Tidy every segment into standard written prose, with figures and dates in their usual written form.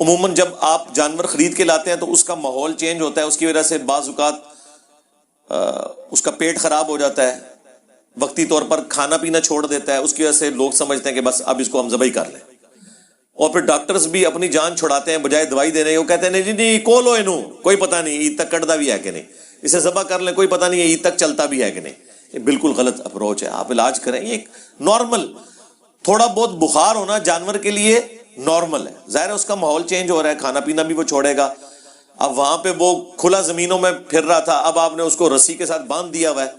عموماً جب آپ جانور خرید کے لاتے ہیں تو اس کا ماحول چینج ہوتا ہے، اس کی وجہ سے بعض اوقات اس کا پیٹ خراب ہو جاتا ہے، وقتی طور پر کھانا پینا چھوڑ دیتا ہے، اس کی وجہ سے لوگ سمجھتے ہیں کہ بس اب اس کو ہم ذبح کر لیں، اور پھر ڈاکٹرز بھی اپنی جان چھڑاتے ہیں بجائے دوائی دینے کے، وہ کہتے ہیں نہیں جی نہیں کولو اینو، کوئی پتہ نہیں عید تک کٹتا بھی ہے کہ نہیں، اسے ذبح کر لیں کوئی پتہ نہیں ہے عید تک چلتا بھی ہے کہ نہیں۔ یہ بالکل غلط اپروچ ہے، آپ علاج کریں۔ یہ ایک نارمل تھوڑا بہت بخار ہونا جانور کے لیے نارمل ہے، ظاہر ہے اس کا ماحول چینج ہو رہا ہے، کھانا پینا بھی وہ چھوڑے گا۔ اب وہاں پہ وہ کھلا زمینوں میں پھر رہا تھا، اب آپ نے اس کو رسی کے ساتھ باندھ دیا ہوا ہے،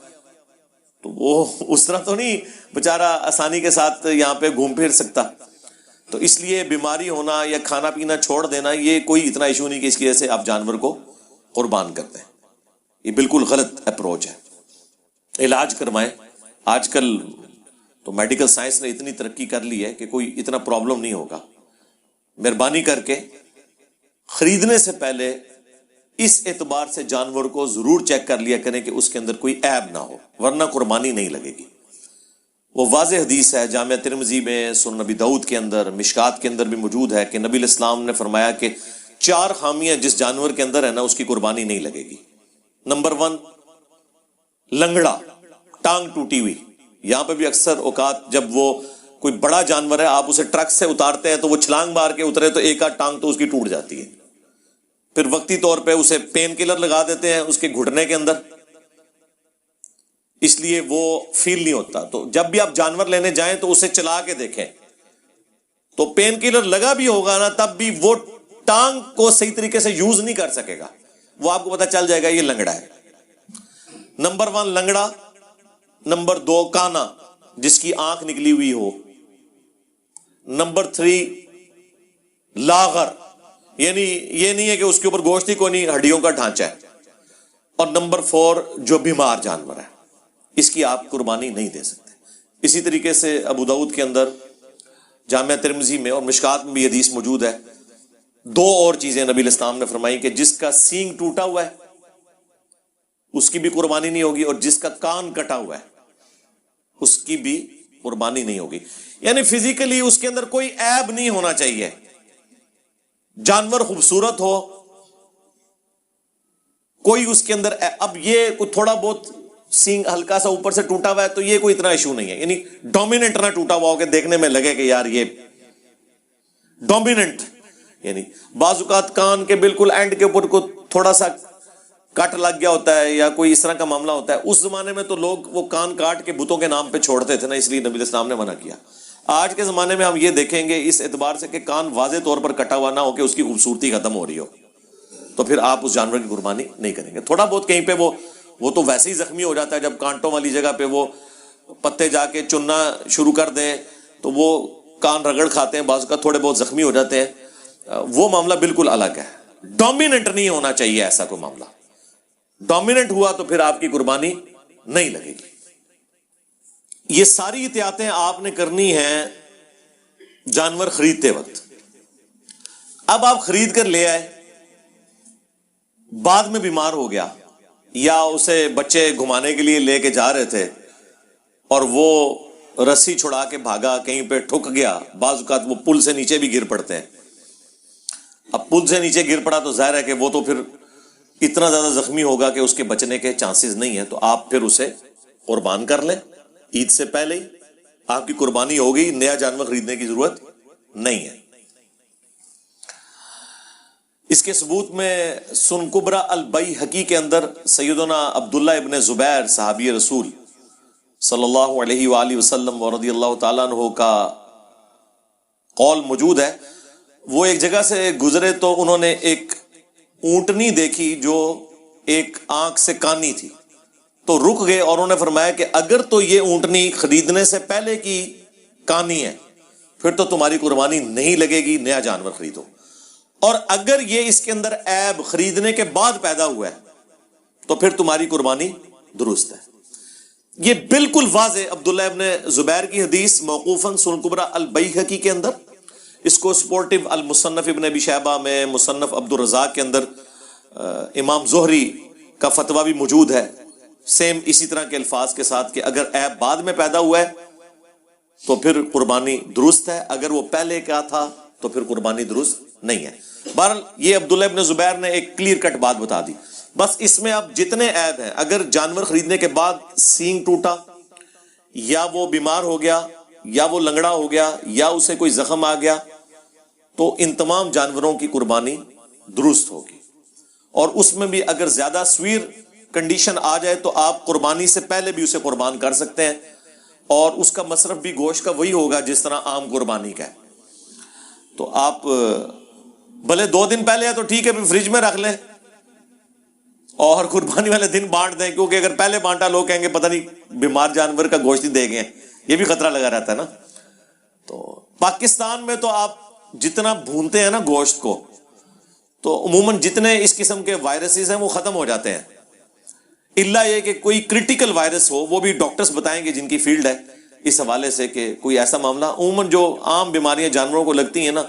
تو وہ اس طرح تو نہیں بیچارہ آسانی کے ساتھ یہاں پہ گھوم پھر سکتا۔ تو اس لیے بیماری ہونا یا کھانا پینا چھوڑ دینا یہ کوئی اتنا ایشو نہیں کہ اس کی وجہ سے آپ جانور کو قربان کرتے ہیں، یہ بالکل غلط اپروچ ہے۔ علاج کروائیں۔ آج کل تو میڈیکل سائنس نے اتنی ترقی کر لی ہے کہ کوئی اتنا پرابلم نہیں ہوگا۔ مہربانی کر کے خریدنے سے پہلے اس اعتبار سے جانور کو ضرور چیک کر لیا کریں کہ اس کے اندر کوئی عیب نہ ہو، ورنہ قربانی نہیں لگے گی۔ وہ واضح حدیث ہے، جامعہ ترمذی میں، سنن نبی داؤد کے اندر، مشکات کے اندر بھی موجود ہے کہ نبی الاسلام نے فرمایا کہ 4 خامیاں جس جانور کے اندر ہے نا اس کی قربانی نہیں لگے گی۔ نمبر 1 لنگڑا، ٹانگ ٹوٹی ہوئی۔ یہاں پہ بھی اکثر اوقات جب وہ کوئی بڑا جانور ہے آپ اسے ٹرک سے اتارتے ہیں تو وہ چھلانگ مار کے اترے تو ایک آدھ ٹانگ تو اس کی ٹوٹ جاتی ہے، پھر وقتی طور پہ اسے پین کلر لگا دیتے ہیں اس کے گھٹنے کے اندر، اس لیے وہ فیل نہیں ہوتا۔ تو جب بھی آپ جانور لینے جائیں تو اسے چلا کے دیکھیں، تو پین کلر لگا بھی ہوگا نا تب بھی وہ ٹانگ کو صحیح طریقے سے یوز نہیں کر سکے گا، وہ آپ کو پتہ چل جائے گا یہ لنگڑا ہے۔ نمبر 1 لنگڑا۔ نمبر 2 کانا، جس کی آنکھ نکلی ہوئی ہو۔ نمبر 3 لاغر، یعنی یہ نہیں ہے کہ اس کے اوپر گوشت ہی کوئی نہیں، ہڈیوں کا ڈھانچہ ہے۔ اور نمبر 4 جو بیمار جانور ہے، اس کی آپ قربانی نہیں دے سکتے۔ اسی طریقے سے ابو داؤد کے اندر، جامعہ ترمذی میں اور مشکات میں بھی حدیث موجود ہے۔ 2 اور چیزیں نبی الاسلام نے فرمائی کہ جس کا سینگ ٹوٹا ہوا ہے اس کی بھی قربانی نہیں ہوگی، اور جس کا کان کٹا ہوا ہے اس کی بھی قربانی نہیں ہوگی۔ یعنی فزیکلی اس کے اندر کوئی عیب نہیں ہونا چاہیے، جانور خوبصورت ہو، کوئی اس کے اندر اب یہ کوئی تھوڑا بہت سینگ ہلکا سا اوپر سے ٹوٹا ہوا ہے تو یہ کوئی اتنا ایشو نہیں ہے، یعنی ڈومیننٹ نہ ٹوٹا ہوا ہو کہ دیکھنے میں لگے کہ یار یہ ڈومیننٹ، یعنی بعض اوقات کان کے بالکل اینڈ کے اوپر کو تھوڑا سا کٹ لگ گیا ہوتا ہے یا کوئی اس طرح کا معاملہ ہوتا ہے۔ اس زمانے میں تو لوگ وہ کان کاٹ کے بتوں کے نام پہ چھوڑتے تھے نا، اس لیے نبی الاسلام نے منع کیا۔ آج کے زمانے میں ہم یہ دیکھیں گے اس اعتبار سے کہ کان واضح طور پر کٹا ہوا نہ ہو کہ اس کی خوبصورتی ختم ہو رہی ہو، تو پھر آپ اس جانور کی قربانی نہیں کریں گے۔ تھوڑا بہت کہیں پہ وہ تو ویسے ہی زخمی ہو جاتا ہے، جب کانٹوں والی جگہ پہ وہ پتے جا کے چننا شروع کر دیں تو وہ کان رگڑ کھاتے ہیں، بعض کا تھوڑے بہت زخمی ہو جاتے ہیں، وہ معاملہ بالکل الگ ہے۔ ڈومیننٹ نہیں ہونا چاہیے ایسا کوئی معاملہ، ڈومیننٹ ہوا تو پھر آپ کی قربانی نہیں لگے گی۔ یہ ساری احتیاطیں آپ نے کرنی ہیں جانور خریدتے وقت۔ اب آپ خرید کر لے آئے، بعد میں بیمار ہو گیا، یا اسے بچے گھمانے کے لیے لے کے جا رہے تھے اور وہ رسی چھڑا کے بھاگا، کہیں پہ ٹھک گیا، بعض اوقات وہ پل سے نیچے بھی گر پڑتے ہیں۔ اب پل سے نیچے گر پڑا تو ظاہر ہے کہ وہ تو پھر اتنا زیادہ زخمی ہوگا کہ اس کے بچنے کے چانسز نہیں ہیں، تو آپ پھر اسے قربان کر لیں عید سے پہلے ہی، آپ کی قربانی ہوگی، نیا جانور خریدنے کی ضرورت نہیں ہے۔ اس کے ثبوت میں سن کبرا البیہقی کے اندر سیدنا عبداللہ ابن زبیر صحابی رسول صلی اللہ علیہ وآلہ وسلم ورضی اللہ تعالیٰ عنہ کا قول موجود ہے۔ وہ ایک جگہ سے گزرے تو انہوں نے ایک اونٹنی دیکھی جو ایک آنکھ سے کانی تھی، تو رک گئے اور انہوں نے فرمایا کہ اگر تو یہ اونٹنی خریدنے سے پہلے کی کانی ہے پھر تو تمہاری قربانی نہیں لگے گی، نیا جانور خریدو، اور اگر یہ اس کے اندر عیب خریدنے کے بعد پیدا ہوا ہے تو پھر تمہاری قربانی درست ہے۔ یہ بالکل واضح عبداللہ ابن زبیر کی حدیث موقوفاً سنن کبریٰ البیہقی کے اندر، اس کو سپورٹیو المصنف ابن ابی شیبہ میں، مصنف عبد الرزاق کے اندر امام زہری کا فتویٰ بھی موجود ہے، سیم اسی طرح کے الفاظ کے ساتھ کہ اگر عیب بعد میں پیدا ہوا ہے تو پھر قربانی درست ہے، اگر وہ پہلے کا تھا تو پھر قربانی درست نہیں ہے. بہرحال یہ عبداللہ ابن زبیر نے ایک کلیئر کٹ بات بتا دی. بس اس میں اب جتنے عیب ہیں، اگر جانور خریدنے کے بعد سینگ ٹوٹا، یا وہ بیمار ہو گیا، یا وہ لنگڑا ہو گیا، یا اسے کوئی زخم آ گیا، تو ان تمام جانوروں کی قربانی درست ہوگی. اور اس میں بھی اگر زیادہ سویر کنڈیشن آ جائے تو آپ قربانی سے پہلے بھی اسے قربان کر سکتے ہیں، اور اس کا مصرف بھی گوشت کا وہی ہوگا جس طرح عام قربانی کا ہے. تو آپ بھلے 2 دن پہلے ہے تو ٹھیک ہے، پھر فریج میں رکھ لیں اور قربانی والے دن بانٹ دیں، کیونکہ اگر پہلے بانٹا لوگ کہیں گے پتہ نہیں بیمار جانور کا گوشت ہی دے گئے، یہ بھی خطرہ لگا رہتا ہے نا. تو پاکستان میں تو آپ جتنا بھونتے ہیں نا گوشت کو، تو عموماً جتنے اس قسم کے وائرسز ہیں وہ ختم ہو جاتے ہیں، الا یہ کہ کوئی کرٹیکل وائرس ہو، وہ بھی ڈاکٹرز بتائیں گے جن کی فیلڈ ہے اس حوالے سے کہ کوئی ایسا معاملہ. عموماً جو عام بیماریاں جانوروں کو لگتی ہیں نا،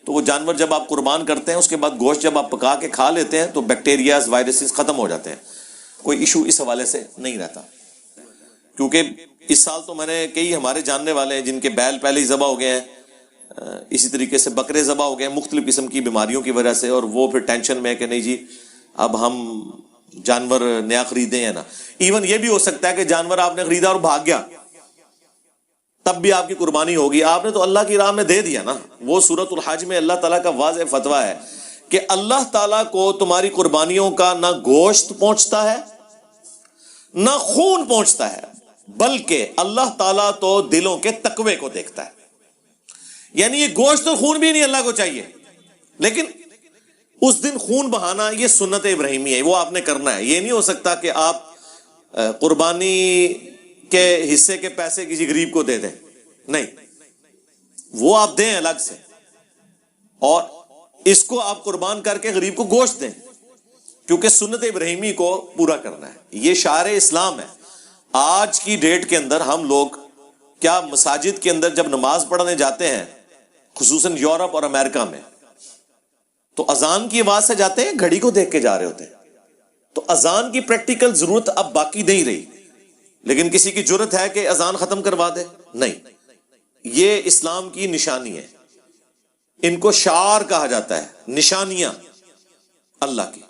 تو وہ جانور جب آپ قربان کرتے ہیں اس کے بعد گوشت جب آپ پکا کے کھا لیتے ہیں تو بیکٹیریاز وائرسز ختم ہو جاتے ہیں. کوئی ایشو اس حوالے سے نہیں رہتا. کیونکہ اس سال تو میں نے کئی ہمارے جاننے والے ہیں جن کے بیل پہلے ہی ذبح ہو گئے ہیں، اسی طریقے سے بکرے ذبح ہو گئے ہیں مختلف قسم کی بیماریوں کی وجہ سے، اور وہ پھر ٹینشن میں کہ نہیں جی اب ہم جانور نیا خریدے ہیں نا. ایون یہ بھی ہو سکتا ہے کہ جانور آپ نے خریدا اور بھاگ گیا، تب بھی آپ کی قربانی ہوگی. آپ نے تو اللہ کی راہ میں دے دیا نا. وہ سورۃ الحج میں اللہ تعالیٰ کا واضح فتویٰ ہے کہ اللہ تعالیٰ کو تمہاری قربانیوں کا نہ گوشت پہنچتا ہے نہ خون پہنچتا ہے، بلکہ اللہ تعالیٰ تو دلوں کے تقوی کو دیکھتا ہے. یعنی یہ گوشت اور خون بھی نہیں اللہ کو چاہیے، لیکن اس دن خون بہانا یہ سنت ابراہیمی ہے، وہ آپ نے کرنا ہے. یہ نہیں ہو سکتا کہ آپ قربانی کے حصے کے پیسے کسی غریب کو دے دیں، نہیں، وہ آپ دیں الگ سے، اور اس کو آپ قربان کر کے غریب کو گوشت دیں، کیونکہ سنت ابراہیمی کو پورا کرنا ہے. یہ شعار اسلام ہے. آج کی ڈیٹ کے اندر ہم لوگ کیا مساجد کے اندر جب نماز پڑھنے جاتے ہیں، خصوصاً یورپ اور امریکہ میں، تو اذان کی آواز سے جاتے ہیں، گھڑی کو دیکھ کے جا رہے ہوتے ہیں. تو اذان کی پریکٹیکل ضرورت اب باقی نہیں رہی، لیکن کسی کی جرت ہے کہ اذان ختم کروا دے؟ نہیں. یہ اسلام کی نشانی ہے، ان کو شعار کہا جاتا ہے، نشانیاں اللہ کی.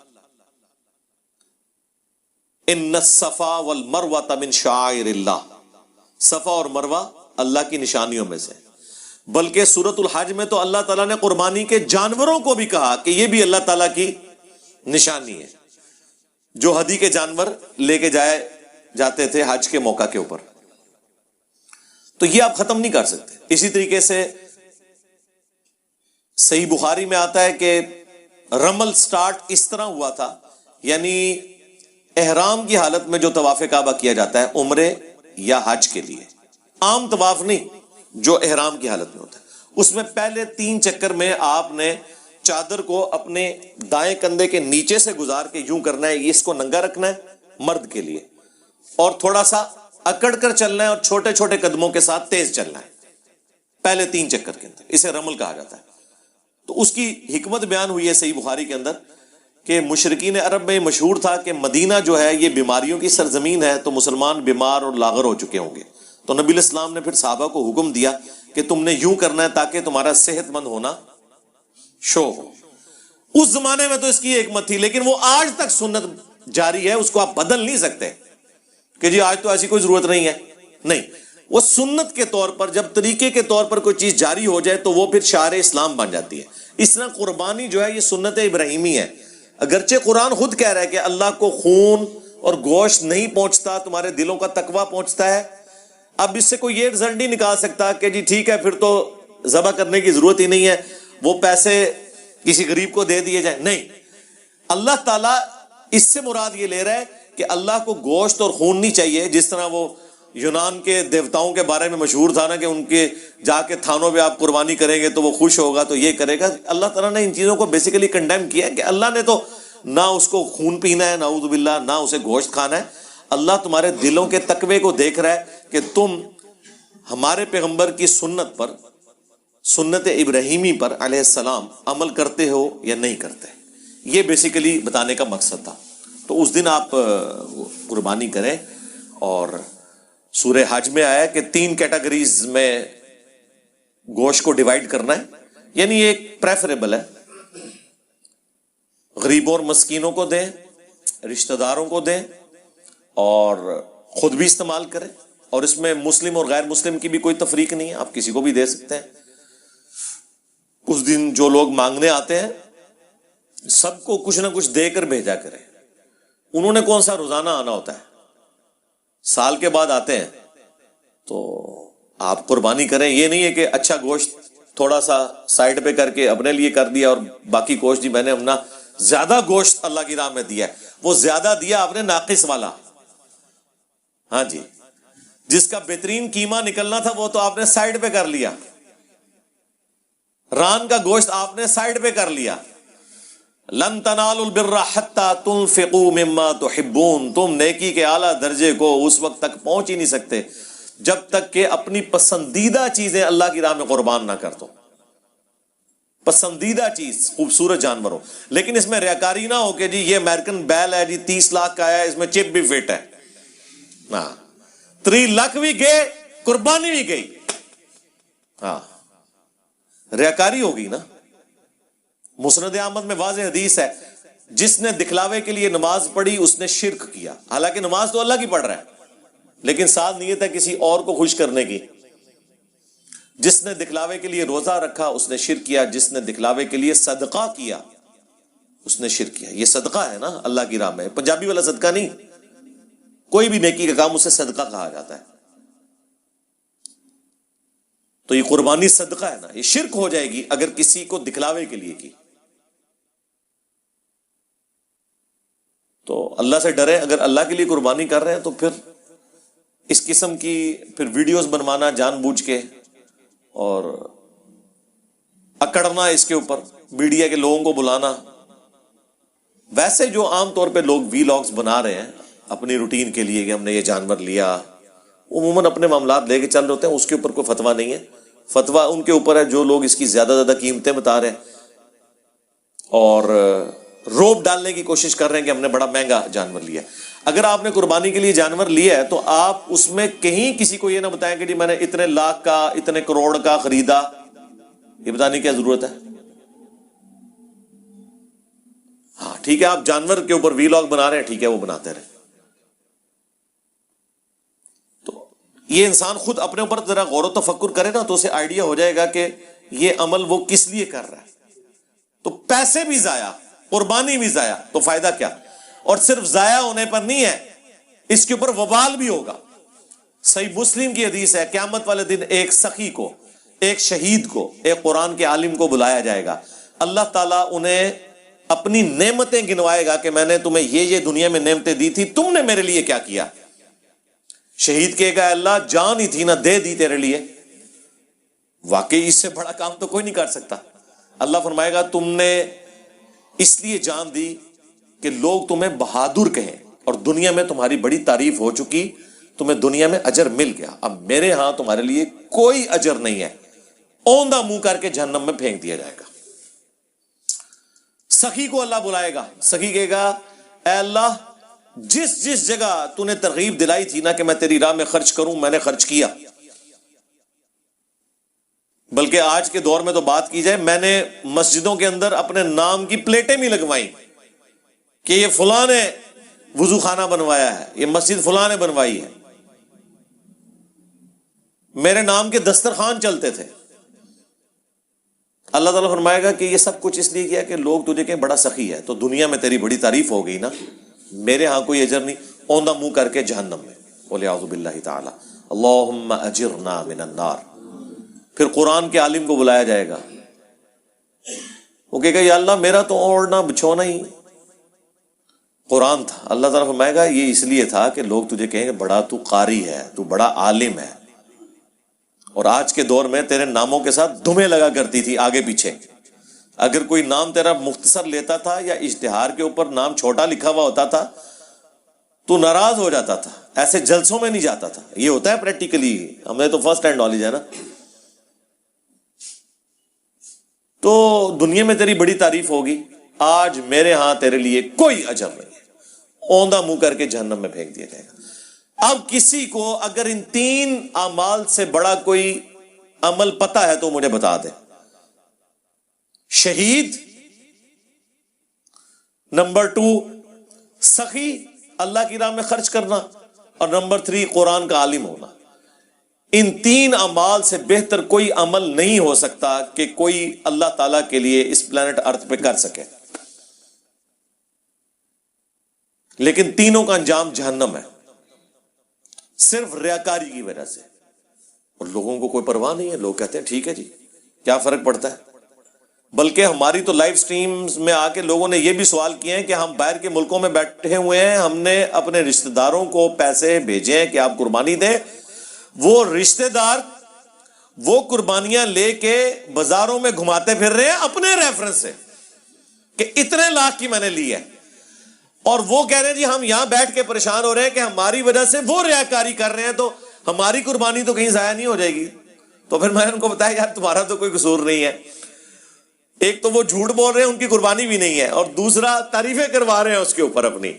ان الصفا والمروہ من شعائر اللہ، صفا اور مروہ اللہ کی نشانیوں میں سے. بلکہ سورۃ الحج میں تو اللہ تعالیٰ نے قربانی کے جانوروں کو بھی کہا کہ یہ بھی اللہ تعالیٰ کی نشانی ہے، جو ہدی کے جانور لے کے جاتے تھے حج کے موقع کے اوپر. تو یہ آپ ختم نہیں کر سکتے. اسی طریقے سے صحیح بخاری میں آتا ہے کہ رمل سٹارٹ اس طرح ہوا تھا، یعنی احرام کی حالت میں جو طواف کعبہ کیا جاتا ہے عمرے یا حج کے لیے، عام طواف نہیں جو احرام کی حالت میں ہوتا ہے، اس میں پہلے 3 چکر میں آپ نے چادر کو اپنے دائیں کندھے کے نیچے سے گزار کے یوں کرنا ہے، اس کو ننگا رکھنا ہے مرد کے لیے، اور تھوڑا سا اکڑ کر چلنا ہے اور چھوٹے چھوٹے قدموں کے ساتھ تیز چلنا ہے پہلے 3 چکر کے اندر. اسے رمل کہا جاتا ہے. تو اس کی حکمت بیان ہوئی ہے صحیح بخاری کے اندر کہ مشرکین عرب میں مشہور تھا کہ مدینہ جو ہے یہ بیماریوں کی سرزمین ہے، تو مسلمان بیمار اور لاغر ہو چکے ہوں گے. تو نبی الاسلام نے پھر صحابہ کو حکم دیا کہ تم نے یوں کرنا ہے تاکہ تمہارا صحت مند ہونا شو ہو. اس زمانے میں تو اس کی حکمت تھی، لیکن وہ آج تک سنت جاری ہے، اس کو آپ بدل نہیں سکتے کہ جی آج تو ایسی کوئی ضرورت نہیں ہے. نہیں، وہ سنت کے طور پر جب طریقے کے طور پر کوئی چیز جاری ہو جائے تو وہ پھر شعار اسلام بن جاتی ہے. اس طرح قربانی جو ہے یہ سنت ابراہیمی ہے. اگرچہ قرآن خود کہہ رہا ہے کہ اللہ کو خون اور گوشت نہیں پہنچتا، تمہارے دلوں کا تقویٰ پہنچتا ہے. اب اس سے کوئی یہ رزلٹ نہیں نکال سکتا کہ جی ٹھیک ہے پھر تو ذبح کرنے کی ضرورت ہی نہیں ہے، وہ پیسے کسی غریب کو دے دیے جائیں. نہیں، اللہ تعالیٰ اس سے مراد یہ لے رہا ہے کہ اللہ کو گوشت اور خون نہیں چاہیے. جس طرح وہ یونان کے دیوتاؤں کے بارے میں مشہور تھا نا کہ ان کے جا کے تھانوں پہ آپ قربانی کریں گے تو وہ خوش ہوگا، تو یہ کرے گا. اللہ تعالیٰ نے ان چیزوں کو بیسیکلی کنڈیم کیا ہے کہ اللہ نے تو نہ اس کو خون پینا ہے، نعوذ باللہ، نہ اسے گوشت کھانا ہے. اللہ تمہارے دلوں کے تقوی کو دیکھ رہا ہے کہ تم ہمارے پیغمبر کی سنت پر، سنت ابراہیمی پر علیہ السلام عمل کرتے ہو یا نہیں کرتے. یہ بیسیکلی بتانے کا مقصد تھا. تو اس دن آپ قربانی کریں. اور سورہ حج میں آیا کہ 3 کیٹیگریز میں گوشت کو ڈیوائیڈ کرنا ہے، یعنی ایک پریفریبل ہے غریبوں اور مسکینوں کو دیں، رشتہ داروں کو دیں، اور خود بھی استعمال کریں. اور اس میں مسلم اور غیر مسلم کی بھی کوئی تفریق نہیں ہے، آپ کسی کو بھی دے سکتے ہیں. اس دن جو لوگ مانگنے آتے ہیں سب کو کچھ نہ کچھ دے کر بھیجا کریں. انہوں نے کون سا روزانہ آنا ہوتا ہے، سال کے بعد آتے ہیں. تو آپ قربانی کریں. یہ نہیں ہے کہ اچھا گوشت تھوڑا سا سائڈ پہ کر کے اپنے لیے کر دیا اور باقی گوشت جی میں نے اپنا زیادہ گوشت اللہ کی راہ میں دیا ہے. وہ زیادہ دیا آپ نے ناقص والا. ہاں جی، جس کا بہترین قیمہ نکلنا تھا وہ تو آپ نے سائڈ پہ کر لیا. ران کا گوشت آپ نے سائڈ پہ کر لیا. لن تنالوا البر حتى تنفقوا مما تحبون. تم نیکی کے اعلیٰ درجے کو اس وقت تک پہنچ ہی نہیں سکتے جب تک کہ اپنی پسندیدہ چیزیں اللہ کی راہ میں قربان نہ کر دو. پسندیدہ چیز خوبصورت جانور ہو، لیکن اس میں ریاکاری نہ ہو کہ جی یہ امریکن بیل ہے جی 30 لاکھ کا ہے، اس میں چپ بھی فٹ ہے. ہاں 3 لاکھ بھی گئے، قربانی بھی گئی. ہاں ریاکاری ہوگی نا. مسند احمد میں واضح حدیث ہے، جس نے دکھلاوے کے لیے نماز پڑھی اس نے شرک کیا. حالانکہ نماز تو اللہ کی پڑھ رہا ہے لیکن ساتھ نیت ہے کسی اور کو خوش کرنے کی. جس نے دکھلاوے کے لیے روزہ رکھا اس نے شرک کیا. جس نے دکھلاوے کے لیے صدقہ کیا اس نے شرک کیا. یہ صدقہ ہے نا اللہ کی راہ میں، پنجابی والا صدقہ نہیں. کوئی بھی نیکی کا کام اسے صدقہ کہا جاتا ہے. تو یہ قربانی صدقہ ہے نا. یہ شرک ہو جائے گی اگر کسی کو دکھلاوے کے لیے کی. تو اللہ سے ڈرے. اگر اللہ کے لیے قربانی کر رہے ہیں تو پھر اس قسم کی پھر ویڈیوز بنوانا جان بوجھ کے اور اکڑنا اس کے اوپر، میڈیا کے لوگوں کو بلانا. ویسے جو عام طور پہ لوگ وی لاگز بنا رہے ہیں اپنی روٹین کے لیے کہ ہم نے یہ جانور لیا، عموماً اپنے معاملات لے کے چل رہے ہوتے ہیں. اس کے اوپر کوئی فتویٰ نہیں ہے. فتویٰ ان کے اوپر ہے جو لوگ اس کی زیادہ قیمتیں بتا رہے ہیں اور روب ڈالنے کی کوشش کر رہے ہیں کہ ہم نے بڑا مہنگا جانور لیا. اگر آپ نے قربانی کے لیے جانور لیا ہے تو آپ اس میں کہیں کسی کو یہ نہ بتائیں کہ جی میں نے اتنے لاکھ کا اتنے کروڑ کا خریدا. یہ بتانے کی کیا ضرورت ہے؟ ہاں ٹھیک ہے آپ جانور کے اوپر وی لاگ بنا رہے ہیں، ٹھیک ہے وہ بناتے رہے. تو یہ انسان خود اپنے اوپر ذرا غور و تفکر کرے نا تو اسے آئیڈیا ہو جائے گا کہ یہ عمل وہ کس لیے کر رہا ہے. تو پیسے بھی ضائع، قربانی بھی ضائع، تو فائدہ کیا؟ اور صرف ضائع ہونے پر نہیں ہے، اس کے اوپر وبال بھی ہوگا. صحیح مسلم کی حدیث ہے قیامت والے دن ایک سخی کو، ایک شہید کو، ایک قرآن کے عالم کو بلایا جائے گا. اللہ تعالیٰ انہیں اپنی نعمتیں گنوائے گا کہ میں نے تمہیں یہ دنیا میں نعمتیں دی تھی، تم نے میرے لیے کیا کیا. شہید کہے گا اللہ جان ہی تھی نا دے دی تیرے لیے. واقعی اس سے بڑا کام تو کوئی نہیں کر سکتا. اللہ فرمائے گا تم نے اس لیے جان دی کہ لوگ تمہیں بہادر کہیں اور دنیا میں تمہاری بڑی تعریف ہو چکی، تمہیں دنیا میں اجر مل گیا. اب میرے ہاں تمہارے لیے کوئی اجر نہیں ہے. اوندھا منہ کر کے جہنم میں پھینک دیا جائے گا. سخی کو اللہ بلائے گا. سخی کہے گا اے اللہ جس جس جگہ تو نے ترغیب دلائی تھی نا کہ میں تیری راہ میں خرچ کروں میں نے خرچ کیا. بلکہ آج کے دور میں تو بات کی جائے میں نے مسجدوں کے اندر اپنے نام کی پلیٹیں بھی لگوائیں کہ یہ فلاں نے وضو خانہ بنوایا ہے، یہ مسجد فلاں نے بنوائی ہے. میرے نام کے دسترخوان چلتے تھے. اللہ تعالیٰ فرمائے گا کہ یہ سب کچھ اس لیے کیا کہ لوگ تجھے کہیں بڑا سخی ہے، تو دنیا میں تیری بڑی تعریف ہو گئی نا، میرے ہاں کوئی اجر نہیں. اوندھا منہ کر کے جہنم میں. وَلِعَوْذُ بِاللَّهِ تَعَالَى اللہم اجرنا من النار. پھر قرآن کے عالم کو بلایا جائے گا. وہ کہے گا یا اللہ میرا تو اوڑھنا بچھونا ہی قرآن تھا. اللہ تعالیٰ فرمائے گا یہ اس لیے تھا کہ لوگ تجھے کہیں گے بڑا تو قاری ہے، تو بڑا عالم ہے. اور آج کے دور میں تیرے ناموں کے ساتھ دھمیں لگا کرتی تھی آگے پیچھے. اگر کوئی نام تیرا مختصر لیتا تھا یا اشتہار کے اوپر نام چھوٹا لکھا ہوا ہوتا تھا تو ناراض ہو جاتا تھا، ایسے جلسوں میں نہیں جاتا تھا. یہ ہوتا ہے پریکٹیکلی، ہمیں تو فرسٹ ہینڈ نالج ہے نا. تو دنیا میں تیری بڑی تعریف ہوگی، آج میرے ہاں تیرے لیے کوئی اجر نہیں ہے. اوندھا منہ کر کے جہنم میں پھینک دیا جائے گا. اب کسی کو اگر ان 3 اعمال سے بڑا کوئی عمل پتا ہے تو مجھے بتا دے. شہید، نمبر 2 سخی اللہ کی راہ میں خرچ کرنا، اور نمبر 3 قرآن کا عالم ہونا۔ ان 3 اعمال سے بہتر کوئی عمل نہیں ہو سکتا کہ کوئی اللہ تعالیٰ کے لیے اس پلانٹ ارتھ پہ کر سکے، لیکن تینوں کا انجام جہنم ہے، صرف ریاکاری کی وجہ سے۔ اور لوگوں کو کوئی پرواہ نہیں ہے، لوگ کہتے ہیں ٹھیک ہے جی کیا فرق پڑتا ہے۔ بلکہ ہماری تو لائیو سٹریمز میں آ کے لوگوں نے یہ بھی سوال کیے ہیں کہ ہم باہر کے ملکوں میں بیٹھے ہوئے ہیں، ہم نے اپنے رشتہ داروں کو پیسے بھیجے ہیں کہ آپ قربانی دیں، وہ رشتہ دار وہ قربانیاں لے کے بازاروں میں گھماتے پھر رہے ہیں اپنے ریفرنس سے کہ اتنے لاکھ کی میں نے لی ہے، اور وہ کہہ رہے ہیں جی ہم یہاں بیٹھ کے پریشان ہو رہے ہیں کہ ہماری وجہ سے وہ ریاکاری کر رہے ہیں تو ہماری قربانی تو کہیں ضائع نہیں ہو جائے گی۔ تو پھر میں نے ان کو بتایا یار تمہارا تو کوئی قصور نہیں ہے، ایک تو وہ جھوٹ بول رہے ہیں ان کی قربانی بھی نہیں ہے، اور دوسرا تعریفیں کروا رہے ہیں اس کے اوپر اپنی۔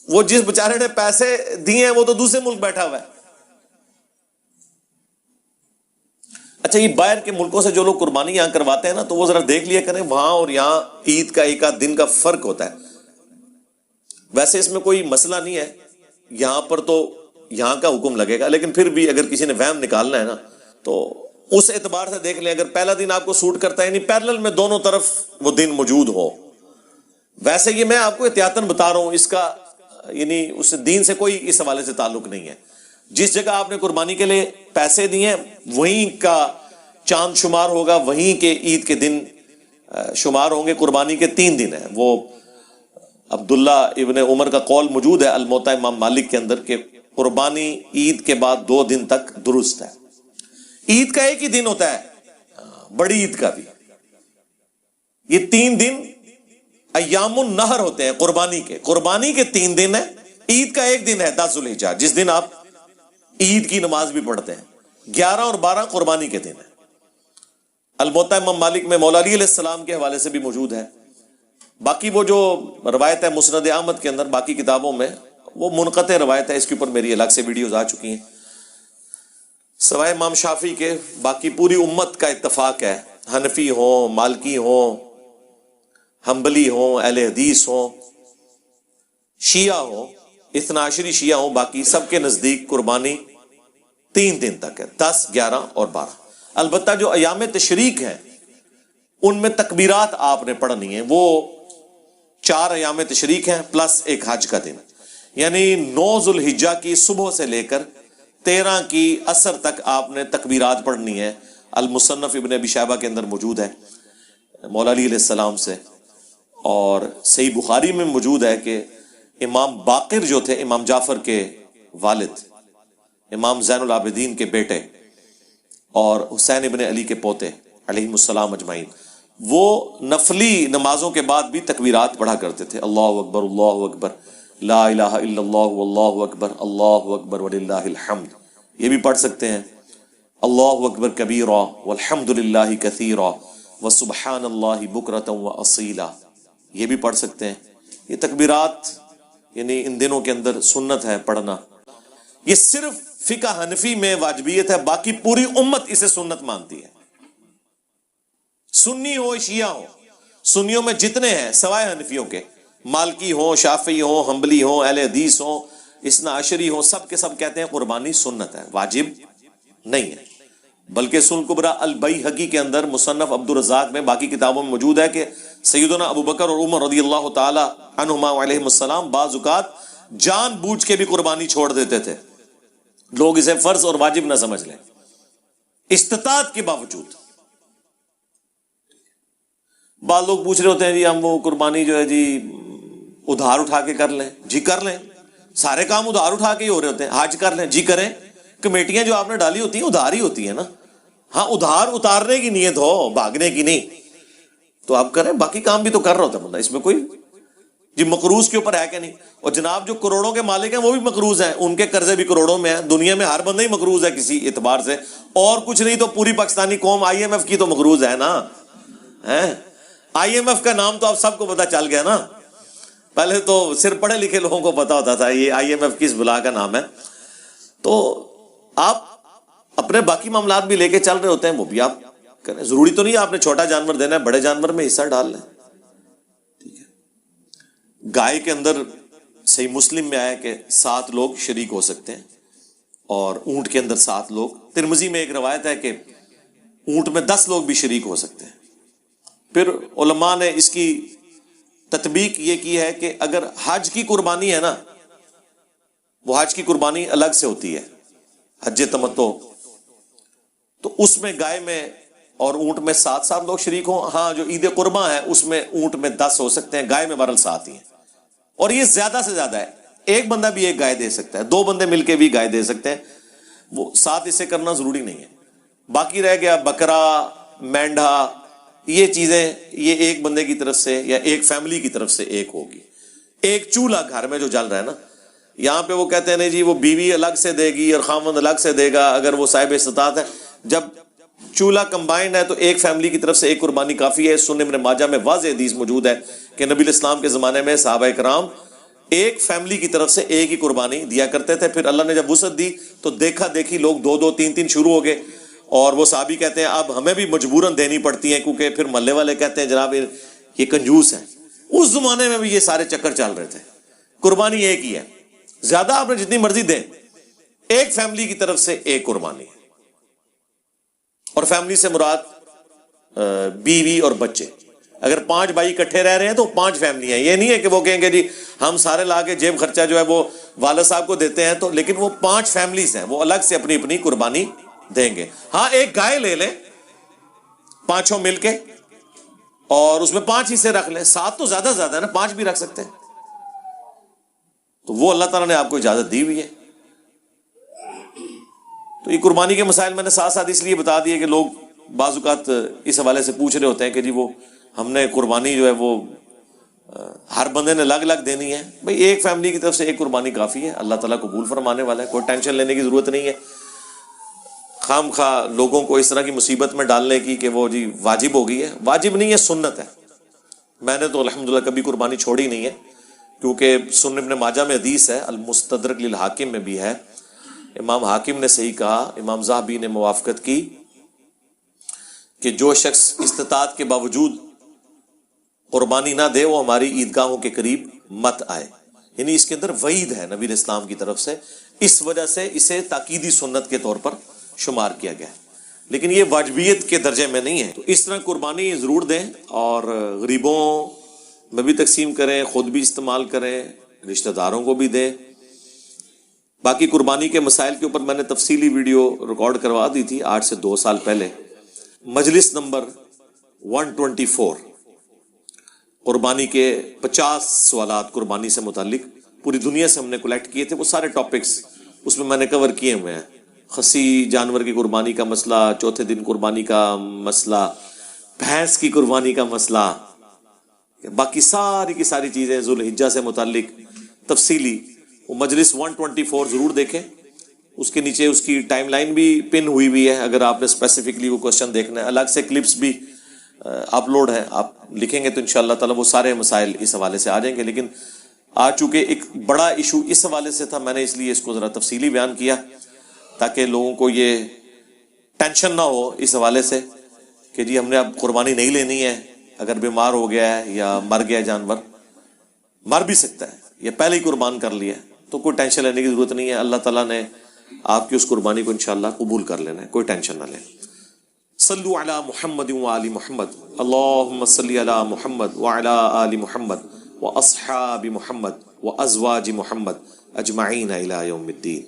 وہ جس بیچارے نے پیسے دیے ہیں وہ تو دوسرے ملک بیٹھا ہوا ہے۔ اچھا یہ باہر کے ملکوں سے جو لوگ قربانی یہاں کرواتے ہیں نا، تو وہ ذرا دیکھ لیا کریں وہاں اور یہاں عید کا ایک آدھ دن کا فرق ہوتا ہے۔ ویسے اس میں کوئی مسئلہ نہیں ہے، یہاں پر تو یہاں کا حکم لگے گا، لیکن پھر بھی اگر کسی نے وہم نکالنا ہے نا تو اس اعتبار سے دیکھ لیں، اگر پہلا دن آپ کو سوٹ کرتا ہے یعنی پیرلل میں دونوں طرف وہ دن موجود ہو۔ ویسے یہ میں آپ کو احتیاطاً بتا رہا ہوں، اس کا یعنی اس دین سے کوئی اس حوالے سے تعلق نہیں ہے۔ جس جگہ آپ نے قربانی کے لیے پیسے دیے وہیں کا چاند شمار ہوگا، وہیں کے عید کے دن شمار ہوں گے۔ قربانی کے 3 دن ہیں، وہ عبداللہ ابن عمر کا قول موجود ہے الموطا امام مالک کے اندر کہ قربانی عید کے بعد 2 دن تک درست ہے۔ عید کا ایک ہی دن ہوتا ہے، بڑی عید کا بھی۔ یہ 3 دن ایام النہر ہوتے ہیں قربانی کے 3 دن ہیں، عید کا ایک دن ہے 10 ذوالحجہ جس دن آپ عید کی نماز بھی پڑھتے ہیں۔ 11 اور 12 قربانی کے دن ہیں۔ الموطا امام مالک میں مولا علی علیہ السلام کے حوالے سے بھی موجود ہے۔ باقی وہ جو روایت ہے مسند احمد کے اندر، باقی کتابوں میں وہ منقطع روایت ہے، اس کے اوپر میری الگ سے ویڈیوز آ چکی ہیں۔ سوائے امام شافعی کے باقی پوری امت کا اتفاق ہے، حنفی ہوں، مالکی ہوں، حنبلی ہوں، اہل حدیث ہوں، شیعہ ہوں، اثنا عشری شیعہ ہوں، باقی سب کے نزدیک قربانی 3 دن تک ہے، 10، 11 اور 12۔ البتہ جو ایام تشریق ہیں ان میں تکبیرات آپ نے پڑھنی ہیں، وہ 4 ایام تشریق ہیں پلس ایک حج کا دن، یعنی 9 ذوالحجہ کی صبح سے لے کر 13 کی عصر تک آپ نے تکبیرات پڑھنی ہے۔ المصنف ابن ابی شیبہ کے اندر موجود ہے مولا علی علیہ السلام سے، اور صحیح بخاری میں موجود ہے کہ امام باقر جو تھے، امام جعفر کے والد، امام زین العابدین کے بیٹے اور حسین ابن علی کے پوتے علیہم السلام اجمعین، وہ نفلی نمازوں کے بعد بھی تکبیرات پڑھا کرتے تھے۔ اللہ اکبر، اللہ اکبر، لا الہ الا اللہ، واللہ اکبر، اللہ اکبر وللہ الحمد، یہ بھی پڑھ سکتے ہیں۔ اللہ اکبر کبیرا والحمد للہ کثیرا وسبحان اللہ بکرۃ واصیلا، یہ بھی پڑھ سکتے ہیں۔ یہ تکبیرات یعنی ان دنوں کے اندر سنت ہے پڑھنا۔ یہ صرف فقہ حنفی میں واجبیت ہے، باقی پوری امت اسے سنت مانتی ہے، سنی ہو شیعہ ہو۔ سنیوں میں جتنے ہیں سوائے حنفیوں کے، مالکی ہوں، شافعی ہوں، حنبلی ہوں، اہل حدیث ہوں، اثنا عشری ہوں، سب کے سب کہتے ہیں قربانی سنت ہے، واجب نہیں ہے۔ بلکہ سنن کبریٰ البیہقی کے اندر، مصنف عبد الرزاق میں، باقی کتابوں میں موجود ہے کہ سیدنا ابو بکر اور عمر رضی اللہ تعالی عنہما علیہم السلام بعض اوقات جان بوجھ کے بھی قربانی چھوڑ دیتے تھے، لوگ اسے فرض اور واجب نہ سمجھ لیں، استطاعت کے باوجود۔ بعض لوگ پوچھ رہے ہوتے ہیں جی ہم وہ قربانی جو ہے جی ادھار اٹھا کے کر لیں، جی کر لیں، سارے کام ادھار اٹھا کے ہی ہو رہے ہوتے ہیں، حج کر لیں، جی کریں، کمیٹیاں جو آپ نے ڈالی ہوتی ہیں ادھار ہی ہوتی ہیں نا، ہاں ادھار اتارنے کی نیت ہو، بھاگنے کی نہیں، تو آپ کریں، باقی کام بھی تو کر رہا ہوتا ہے بندہ، اس میں کوئی جی مقروض کے اوپر ہے کہ نہیں۔ اور جناب جو کروڑوں کے مالک ہیں وہ بھی مقروض ہیں، ان کے قرضے بھی کروڑوں میں ہیں، دنیا میں ہر بندہ ہی مقروض ہے کسی اعتبار سے، اور کچھ نہیں تو پوری پاکستانی قوم آئی ایم ایف کی تو مقروض ہے نا۔ آئی ایم ایف کا نام تو آپ سب کو پتا چل گیا نا، پہلے تو صرف پڑھے لکھے لوگوں کو پتا ہوتا تھا یہ آئی ایم ایف کس بلا کا نام ہے۔ تو آپ اپنے باقی معاملات بھی لے کے چل رہے ہوتے ہیں، وہ بھی آپ کریں، ضروری تو نہیں آپ نے چھوٹا جانور دینا ہے، بڑے جانور میں حصہ ڈال لیں، گائے کے اندر صحیح مسلم میں آیا کہ 7 لوگ شریک ہو سکتے ہیں، اور اونٹ کے اندر 7 لوگ۔ ترمذی میں ایک روایت ہے کہ اونٹ میں 10 لوگ بھی شریک ہو سکتے ہیں۔ پھر علماء نے اس کی تطبیق یہ کی ہے کہ اگر حج کی قربانی ہے نا، وہ حج کی قربانی الگ سے ہوتی ہے، حج تمتع، تو اس میں گائے میں اور اونٹ میں 7 لوگ شریک ہوں۔ ہاں جو عید قرباں ہے اس میں اونٹ میں 10 ہو سکتے ہیں، گائے میں بہرحال 7 ہی ہیں، اور یہ زیادہ سے زیادہ ہے، ایک بندہ بھی ایک گائے دے سکتا ہے، 2 بندے مل کے بھی گائے دے سکتے ہیں، وہ 7 اسے کرنا ضروری نہیں ہے۔ باقی رہ گیا بکرا، مینڈھا، یہ چیزیں یہ ایک بندے کی طرف سے یا ایک فیملی کی طرف سے ایک ہوگی۔ ایک چولہا گھر میں جو جل رہا ہے نا، یہاں پہ وہ کہتے ہیں نہیں جی وہ بیوی الگ سے دے گی اور خامند الگ سے دے گا اگر وہ صاحب استطاعت ہے۔ جب چولہا کمبائنڈ ہے تو ایک فیملی کی طرف سے ایک قربانی کافی ہے۔ سنن ابن ماجہ میں واضح حدیث موجود ہے کہ نبی الاسلام کے زمانے میں صحابہ کرام ایک فیملی کی طرف سے ایک ہی قربانی دیا کرتے تھے۔ پھر اللہ نے جب وسعت دی تو دیکھا دیکھی لوگ 2 3 شروع ہو گئے، اور وہ صحابی کہتے ہیں اب ہمیں بھی مجبوراً دینی پڑتی ہیں، کیونکہ پھر محلے والے کہتے ہیں جناب یہ کنجوس ہیں۔ اس زمانے میں بھی یہ سارے چکر چل رہے تھے۔ قربانی ایک ہی ہے، زیادہ آپ نے جتنی مرضی دیں، ایک فیملی کی طرف سے ایک قربانی، اور فیملی سے مراد بیوی اور بچے۔ اگر 5 بھائی اکٹھے رہ رہے ہیں تو 5 فیملی ہیں، یہ نہیں ہے کہ وہ کہیں گے جی ہم سارے لا کے جیب خرچہ جو ہے وہ والد صاحب کو دیتے ہیں، تو لیکن وہ 5 فیملیز ہیں، وہ الگ سے اپنی اپنی قربانی دیں گے۔ ہاں ایک گائے لے لیں 5 مل کے، اور اس میں 5 حصے رکھ لیں، 7 تو زیادہ ہے نا، 5 بھی رکھ سکتے ہیں، تو وہ اللہ تعالیٰ نے آپ کو اجازت دی ہوئی ہے۔ تو یہ قربانی کے مسائل میں نے ساتھ ساتھ اس لیے بتا دیے کہ لوگ بعض اوقات اس حوالے سے پوچھ رہے ہوتے ہیں کہ جی وہ ہم نے قربانی جو ہے وہ ہر بندے نے الگ الگ دینی ہے۔ بھئی ایک فیملی کی طرف سے ایک قربانی کافی ہے، اللہ تعالیٰ قبول فرمانے والا ہے، کوئی ٹینشن لینے کی ضرورت نہیں ہے خام خواہ لوگوں کو اس طرح کی مصیبت میں ڈالنے کی کہ وہ جی واجب ہو گئی ہے۔ واجب نہیں ہے، سنت ہے۔ میں نے تو الحمدللہ کبھی قربانی چھوڑی نہیں ہے، کیونکہ سنن ابن ماجہ میں حدیث ہے، المستدرک للحاکم میں بھی ہے، امام حاکم نے صحیح کہا، امام ذہبی نے موافقت کی کہ جو شخص استطاعت کے باوجود قربانی نہ دے وہ ہماری عیدگاہوں کے قریب مت آئے، یعنی اس کے اندر وعید ہے نبی اسلام کی طرف سے، اس وجہ سے اسے تاکیدی سنت کے طور پر شمار کیا گیا، لیکن یہ واجبیت کے درجے میں نہیں ہے۔ تو اس طرح قربانی ضرور دیں، اور غریبوں میں بھی تقسیم کریں، خود بھی استعمال کریں، رشتہ داروں کو بھی دیں۔ باقی قربانی کے مسائل کے اوپر میں نے تفصیلی ویڈیو ریکارڈ کروا دی تھی آج سے 2 سال پہلے، مجلس نمبر 124، قربانی کے 50 سوالات قربانی سے متعلق پوری دنیا سے ہم نے کلیکٹ کیے تھے، وہ سارے ٹاپکس اس میں نے کور کیے ہوئے ہیں۔ خصی جانور کی قربانی کا مسئلہ، چوتھے دن قربانی کا مسئلہ، بھینس کی قربانی کا مسئلہ، باقی ساری کی ساری چیزیں ذوالحجہ سے متعلق تفصیلی، وہ مجلس 124 ضرور دیکھیں۔ اس کے نیچے اس کی ٹائم لائن بھی پن ہوئی ہے، اگر آپ نے اسپیسیفکلی وہ کوشچن دیکھنا ہے، الگ سے کلپس بھی اپلوڈ ہیں، آپ لکھیں گے تو انشاءاللہ تعالی وہ سارے مسائل اس حوالے سے آ جائیں گے۔ لیکن آج چونکہ ایک بڑا ایشو اس حوالے سے تھا، میں نے اس لیے اس کو ذرا تفصیلی بیان کیا تاکہ لوگوں کو یہ ٹینشن نہ ہو اس حوالے سے کہ جی ہم نے اب قربانی نہیں لینی ہے، اگر بیمار ہو گیا ہے یا مر گیا جانور، مر بھی سکتا ہے یا پہلے ہی قربان کر لیا تو کوئی ٹینشن لینے کی ضرورت نہیں ہے، اللہ تعالیٰ نے آپ کی اس قربانی کو انشاءاللہ قبول کر لینا ہے، کوئی ٹینشن نہ لیں۔ صلو علی محمد وآل محمد، اللہم صلی علی محمد وعلی آل محمد واصحاب محمد وازواج محمد اجمعین الی یوم الدین۔